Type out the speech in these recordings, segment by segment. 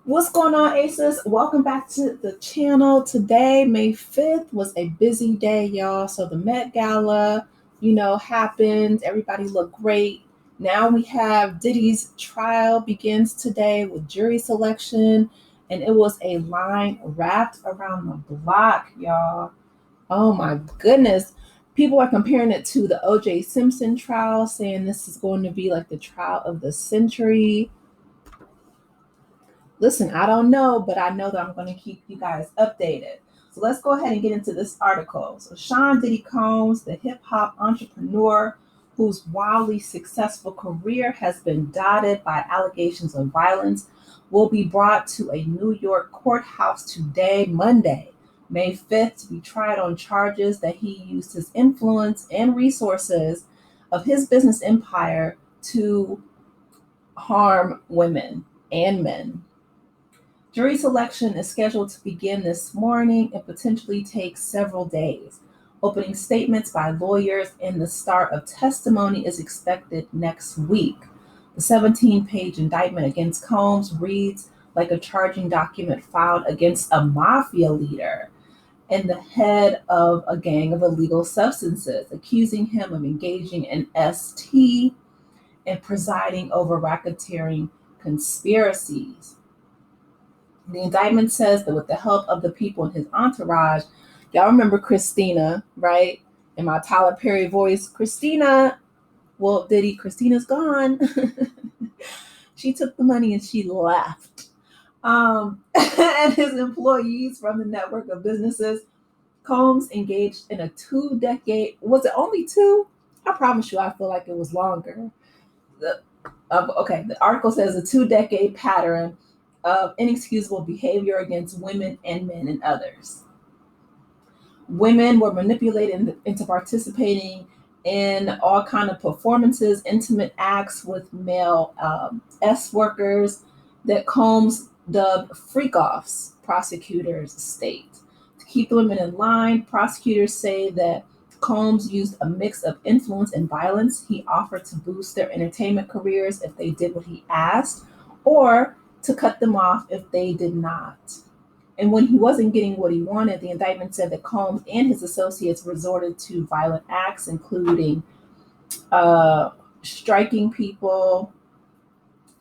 What's going on, Aces? Welcome back to the channel. Today, May 5th, was a busy day, y'all. So the Met Gala, happened. Everybody looked great. Now we have Diddy's trial begins today with jury selection, and it was a line wrapped around the block, y'all. Oh my goodness. People are comparing it to the OJ Simpson trial, saying this is going to be like the trial of the century. Listen, I don't know, but I know that I'm going to keep you guys updated. So let's go ahead and get into this article. So Sean Diddy Combs, the hip hop entrepreneur whose wildly successful career has been dotted by allegations of violence, will be brought to a New York courthouse today, Monday, May 5th, to be tried on charges that he used his influence and resources of his business empire to harm women and men. Jury selection is scheduled to begin this morning and potentially take several days. Opening statements by lawyers and the start of testimony is expected next week. The 17-page indictment against Combs reads like a charging document filed against a mafia leader and the head of a gang of illegal substances, accusing him of engaging in ST and presiding over racketeering conspiracies. The indictment says that with the help of the people in his entourage, y'all remember Christina, right? In my Tyler Perry voice, Christina, well, Diddy, Christina's gone. She took the money and she left. And his employees from the network of businesses, Combs engaged in a 2 decade, was it only two? I promise you, I feel like it was longer. The, the article says a 2 decade pattern of inexcusable behavior against women and men and others. Women were manipulated into participating in all kind of performances, intimate acts with male S workers that Combs dubbed freak-offs, prosecutors state. To keep the women in line, prosecutors say that Combs used a mix of influence and violence. He offered to boost their entertainment careers if they did what he asked, or to cut them off if they did not. And when he wasn't getting what he wanted, the indictment said that Combs and his associates resorted to violent acts, including uh, striking people,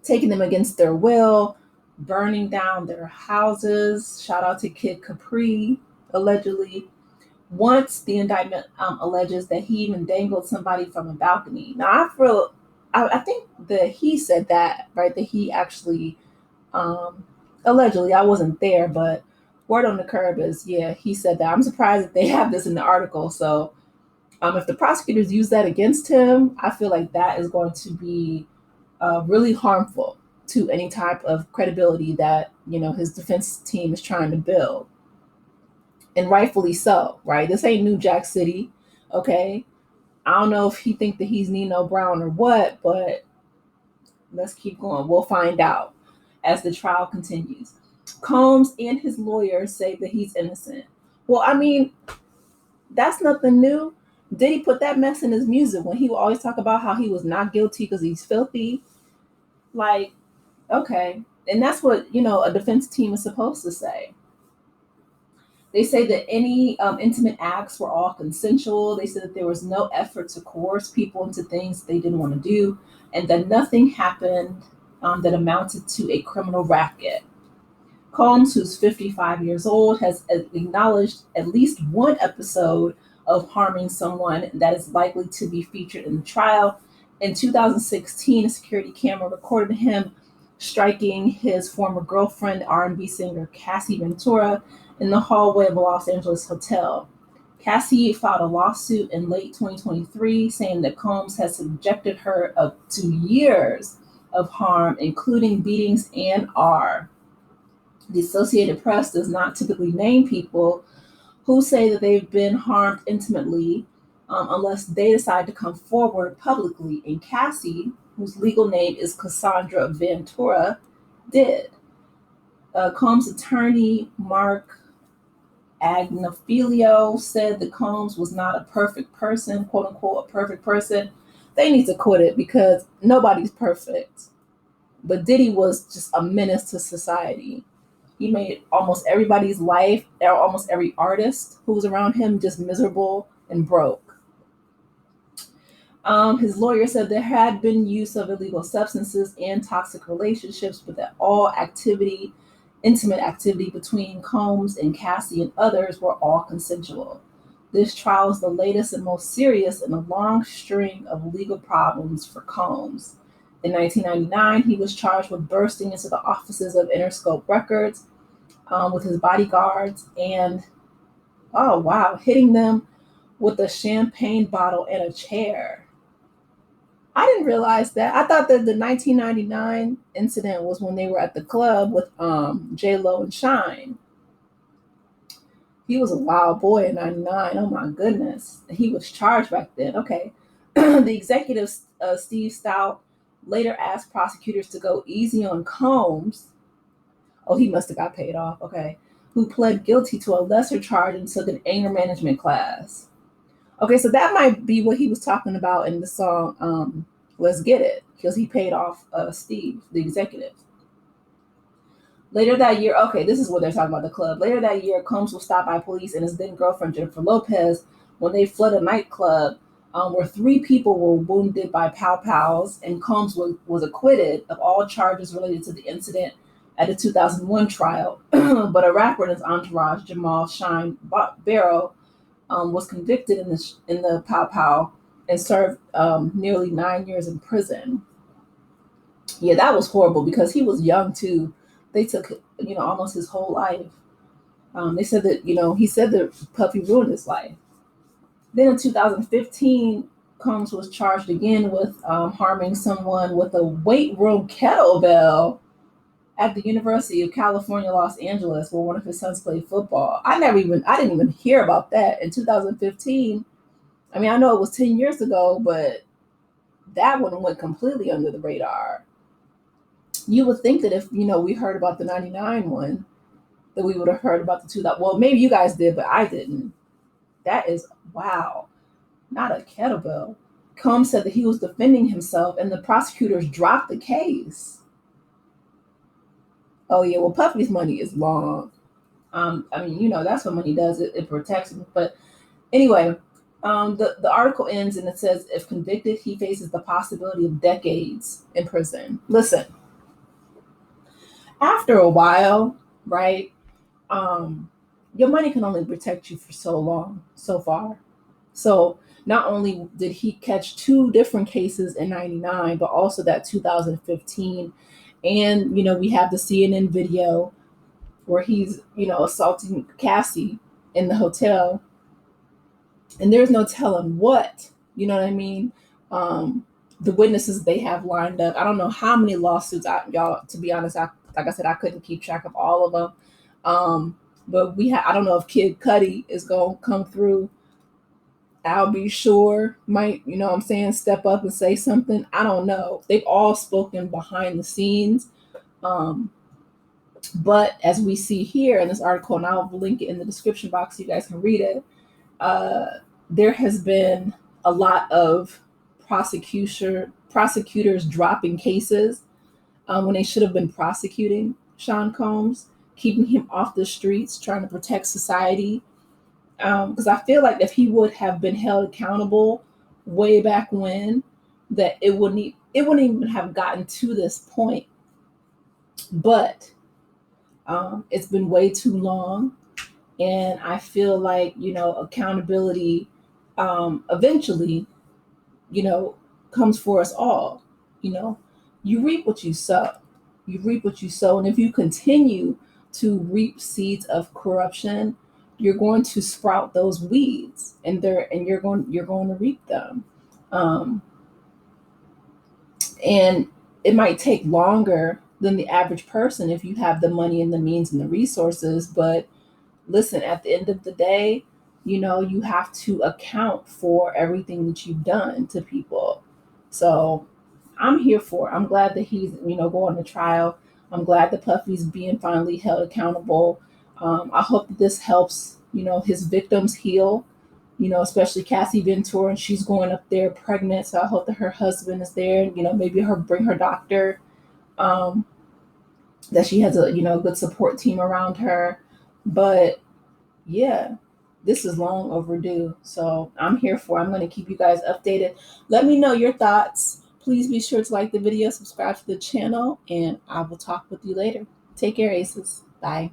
taking them against their will, burning down their houses. Shout out to Kid Capri, allegedly. Once the indictment alleges that he even dangled somebody from a balcony. Now, I think that he said that, right? That he actually allegedly, I wasn't there, but word on the curb is, yeah, he said that. I'm surprised that they have this in the article. So if the prosecutors use that against him, I feel like that is going to be really harmful to any type of credibility that his defense team is trying to build, and rightfully so, right? This ain't New Jack City, okay? I don't know if he think that he's Nino Brown or what, but let's keep going. We'll find out as the trial continues. Combs and his lawyers say that he's innocent. Well, I mean, that's nothing new. Did he put that mess in his music when he would always talk about how he was not guilty because he's filthy? Like, okay. And that's what, a defense team is supposed to say. They say that any intimate acts were all consensual. They said that there was no effort to coerce people into things they didn't want to do, and that nothing happened that amounted to a criminal racket. Combs, who's 55 years old, has acknowledged at least one episode of harming someone that is likely to be featured in the trial. In 2016, a security camera recorded him striking his former girlfriend, R&B singer Cassie Ventura, in the hallway of a Los Angeles hotel. Cassie filed a lawsuit in late 2023 saying that Combs has subjected her to years of harm, including beatings and R. The Associated Press does not typically name people who say that they've been harmed intimately unless they decide to come forward publicly. And Cassie, whose legal name is Cassandra Ventura, did. Combs' attorney, Mark Agnafilio, said that Combs was not a perfect person, quote unquote, a perfect person. They need to quit it because nobody's perfect. But Diddy was just a menace to society. He made almost everybody's life, or almost every artist who was around him, just miserable and broke. His lawyer said there had been use of illegal substances and toxic relationships, but that all activity, intimate activity between Combs and Cassie and others were all consensual. This trial is the latest and most serious in a long string of legal problems for Combs. In 1999, he was charged with bursting into the offices of Interscope Records with his bodyguards and, oh wow, hitting them with a champagne bottle and a chair. I didn't realize that. I thought that the 1999 incident was when they were at the club with J Lo and Shine. He was a wild boy in '99. Oh my goodness, he was charged back then. Okay, the executive Steve Stout later asked prosecutors to go easy on Combs. Oh, he must have got paid off. Okay, who pled guilty to a lesser charge and took an anger management class. Okay, so that might be what he was talking about in the song Let's Get It, because he paid off Steve, the executive. Later that year, okay, this is what they're talking about, the club. Later that year, Combs was stopped by police and his then girlfriend, Jennifer Lopez, when they fled a nightclub where 3 people were wounded by pow-pows, and Combs was acquitted of all charges related to the incident at the 2001 trial. But a rapper in his entourage, Jamal Shine Barrow, was convicted in the Pow Pow and served nearly 9 years in prison. Yeah, that was horrible because he was young too. They took almost his whole life. They said that he said that Puffy ruined his life. Then in 2015, Combs was charged again with harming someone with a weight room kettlebell at the University of California, Los Angeles, where one of his sons played football. I didn't even hear about that in 2015. I mean, I know it was 10 years ago, but that one went completely under the radar. You would think that if, we heard about the 99 one, that we would have heard about the 2000. Well, maybe you guys did, but I didn't. That is, wow, not a kettlebell. Combs said that he was defending himself and the prosecutors dropped the case. Oh yeah, well, Puffy's money is long. I mean, that's what money does. It protects him. But anyway, the article ends and it says, if convicted, he faces the possibility of decades in prison. Listen, after a while, right, your money can only protect you for so long, so far. So not only did he catch 2 different cases in '99, but also that 2015. And, we have the CNN video where he's, assaulting Cassie in the hotel. And there's no telling what, you know what I mean? The witnesses they have lined up. I don't know how many lawsuits, y'all, to be honest, like I said, I couldn't keep track of all of them. But I don't know if Kid Cudi is going to come through. I'll Be Sure might, step up and say something. I don't know. They've all spoken behind the scenes. But as we see here in this article, and I'll link it in the description box so you guys can read it, there has been a lot of prosecutors dropping cases when they should have been prosecuting Sean Combs, keeping him off the streets, trying to protect society. Because I feel like if he would have been held accountable way back when, that it wouldn't even have gotten to this point. But it's been way too long, and I feel like accountability eventually comes for us all. You reap what you sow. You reap what you sow, and if you continue to reap seeds of corruption, you're going to sprout those weeds, and you're going to reap them. And it might take longer than the average person if you have the money and the means and the resources. But listen, at the end of the day, you have to account for everything that you've done to people. So I'm here for it. I'm glad that he's, going to trial. I'm glad that Puffy's being finally held accountable. I hope that this helps, his victims heal, especially Cassie Ventura, and she's going up there pregnant. So I hope that her husband is there, maybe bring her doctor. that she has a good support team around her. But yeah, this is long overdue. So I'm here for. I'm going to keep you guys updated. Let me know your thoughts. Please be sure to like the video, subscribe to the channel, and I will talk with you later. Take care, Aces. Bye.